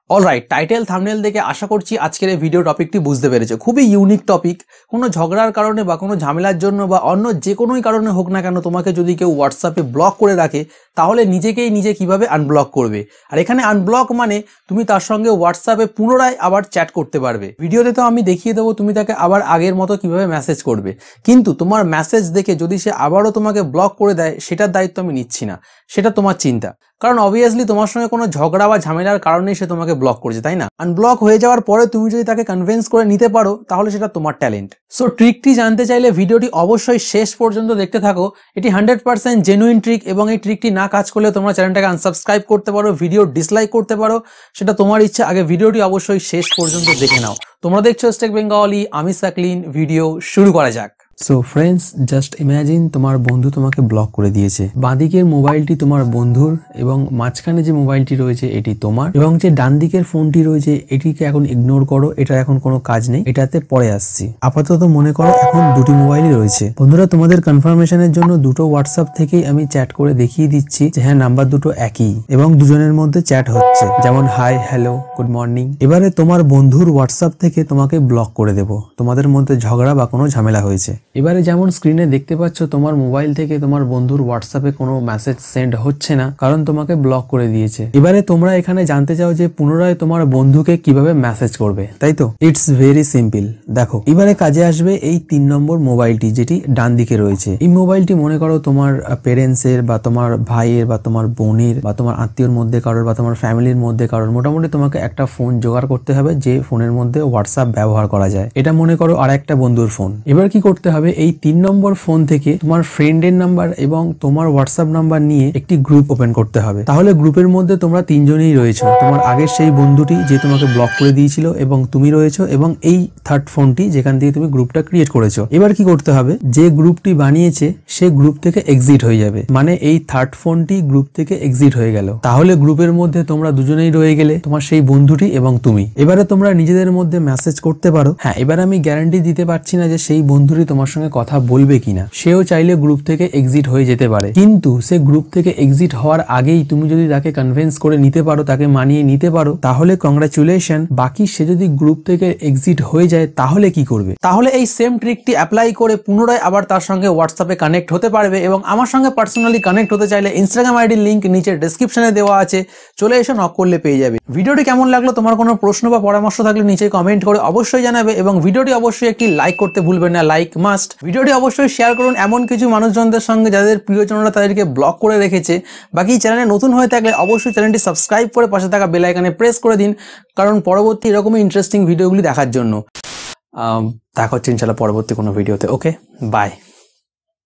Alright, title thumbnail দেখে আশা করছি আজকের এই ভিডিও টপিকটি বুঝতে পেরেছো। খুবই ইউনিক টপিক। কোনো ঝগড়ার কারণে বা কোনো ঝামেলার জন্য বা অন্য যে কোনোই কারণে হোক না কেন, তোমাকে যদি কেউ হোয়াটসঅ্যাপে ব্লক করে রাখে, তাহলে নিজেকেই নিজে কিভাবে আনব্লক করবে। আর এখানে আনব্লক মানে তুমি তার সঙ্গে হোয়াটসঅ্যাপে পুনরায় আবার চ্যাট করতে পারবে। ভিডিওতে তো আমি দেখিয়ে দেবো তুমি তাকে আবার আগের মতো কিভাবে মেসেজ করবে, কিন্তু তোমার মেসেজ দেখে যদি সে আবারও তোমাকে ব্লক করে দেয়, সেটার দায়িত্ব আমি নিচ্ছি না, সেটা তোমার চিন্তা। কারণ অবভিয়াসলি তোমার সঙ্গে কোনো ঝগড়া বা ঝামেলার কারণেই সে তোমাকে ব্লক করেছে, তাই না? আনব্লক হয়ে যাওয়ার পরে তুমি যদি তাকে কনভিন্স করে নিতে পারো, তাহলে সেটা তোমার ট্যালেন্ট। সো ট্রিকটি জানতে চাইলে ভিডিওটি অবশ্যই শেষ পর্যন্ত দেখতে থাকো। এটি 100% জেনুইন ট্রিক, এবং এই ট্রিকটি না কাজ করলে তোমরা চ্যানেলটাকে আনসাবস্ক্রাইব করতে পারো, ভিডিও ডিসলাইক করতে পারো, সেটা তোমার ইচ্ছা। আগে ভিডিওটি অবশ্যই শেষ পর্যন্ত দেখে নাও। তোমরা দেখছো স্টেক বেঙ্গলি, আমি সাকলিন। ভিডিও শুরু করা যাক। সো ফ্রেন্ডস, জাস্ট ইমাজিন তোমার বন্ধু তোমাকে ব্লক করে দিয়েছে। বাঁদিকের মোবাইলটি তোমার বন্ধুর, এবং মাঝখানে যে মোবাইলটি রয়েছে এটি তোমার, এবং যে ডান দিকের ফোনটি রয়েছে এটিকে এখন ইগনোর করো, এটা এখন কোনো কাজ নেই, এটাতে পরে আসছি। আপাতত মনে করো এখন দুটি মোবাইলই রয়েছে। বন্ধুরা, তোমাদের কনফার্মেশনের জন্য দুটো হোয়াটসঅ্যাপ থেকেই আমি চ্যাট করে দেখিয়ে দিচ্ছি যে হ্যাঁ, নাম্বার দুটো একই এবং দুজনের মধ্যে চ্যাট হচ্ছে, যেমন হাই, হ্যালো, গুড মর্নিং। এবারে তোমার বন্ধুর হোয়াটসঅ্যাপ থেকে তোমাকে ব্লক করে দেবো, তোমাদের মধ্যে ঝগড়া বা কোনো ঝামেলা হয়েছে। এবারে যেমন স্ক্রিনে দেখতে পাচ্ছ, তোমার মোবাইল থেকে তোমার বন্ধুর হোয়াটসঅ্যাপে কোনো মেসেজ সেন্ড হচ্ছে না, কারণ তোমাকে ব্লক করে দিয়েছে। এবারে তোমরা এখানে জানতে চাও যে পুনরায় তোমার বন্ধুকে কিভাবে মেসেজ করবে, তাই তো? It's very simple. দেখো, এবারে কাজে আসবে এই 3 নম্বর মোবাইলটি, যেটি ডান দিকে রয়েছে। এই মোবাইলটি মনে করো তোমার পেরেন্টসের বা তোমার ভাইয়ের বা তোমার বোনের বা তোমার আত্মীয়র মধ্যে কারোর বা তোমার ফ্যামিলির মধ্যে কারোর। মোটামুটি তোমাকে একটা ফোন জোগাড় করতে হবে যে ফোনের মধ্যে হোয়াটসঅ্যাপ ব্যবহার করা যায়। এটা মনে করো আর একটা বন্ধুর ফোন। এবার কি করতে হবে, এই 3 নম্বর ফোন থেকে তোমার ফ্রেন্ডের নাম্বার এবং তোমার হোয়াটসঅ্যাপ নাম্বার নিয়ে একটি গ্রুপ ওপেন করতে হবে। তাহলে গ্রুপের মধ্যে তোমরা 3 জনই রয়েছো, তোমার আগের সেই বন্ধুটি যে তোমাকে ব্লক করে দিয়েছিল, এবং তুমি রয়েছো, এবং এই থার্ড ফোনটি যেখান থেকে তুমি গ্রুপটা ক্রিয়েট করেছো। এবার কি করতে হবে, যে গ্রুপটি বানিয়েছে সে গ্রুপ থেকে এক্সিট হয়ে যাবে, মানে এই থার্ড ফোনটি গ্রুপ থেকে এক্সিট হয়ে গেল। তাহলে গ্রুপের মধ্যে তোমরা দুজনেই রয়ে গেলে, তোমার সেই বন্ধুটি এবং তুমি। এবারে তোমরা নিজেদের মধ্যে মেসেজ করতে পারো। হ্যাঁ, এবার আমি গ্যারান্টি দিতে পারছি না যে সেই বন্ধুটি তোমার সঙ্গে কথা বলবে কিনা, সেও চাইলে গ্রুপ থেকে এক্সিট হয়ে যেতে পারে। কিন্তু সে গ্রুপ থেকে এক্সিট হওয়ার আগেই তুমি যদি তাকে কনভিন্স করে নিতে পারো, তাকে মানিয়ে নিতে পারো, তাহলে কংগ্রাচুলেশন। বাকি সে যদি গ্রুপ থেকে এক্সিট হয়ে যায়, তাহলে কি করবে? তাহলে এই সেম ট্রিকটি অ্যাপ্লাই করে পুনরায় আবার তার সঙ্গে হোয়াটসঅ্যাপে কানেক্ট হতে পারবে, এবং আমার সঙ্গে পার্সোনালি কানেক্ট হতে চাইলে ইনস্টাগ্রাম আইডির লিঙ্ক নিচে ডেসক্রিপশনে দেওয়া আছে, চলে এসে নক করলে পেয়ে যাবে। ভিডিওটি কেমন লাগলো, তোমার কোনো প্রশ্ন বা পরামর্শ থাকলে নিচে কমেন্ট করে অবশ্যই জানাবে, এবং ভিডিওটি অবশ্যই একটি লাইক করতে ভুলবেন না, লাইক মাস্ট। ভিডিওটি অবশ্যই শেয়ার করুন এমন কিছু মানুষজনদের সঙ্গে যাদের প্রিয়জনরা তাদেরকে ব্লক করে রেখেছে। বাকি চ্যানেলে নতুন হয়ে থাকলে অবশ্যই চ্যানেলটি সাবস্ক্রাইব করে পাশে থাকা বেল আইকনে প্রেস করে দিন, কারণ পরবর্তী এরকমই ইন্টারেস্টিং ভিডিওগুলি দেখার জন্য। দেখা হচ্ছে ইনশাআল্লাহ পরবর্তী কোনো ভিডিওতে। ওকে, বাই।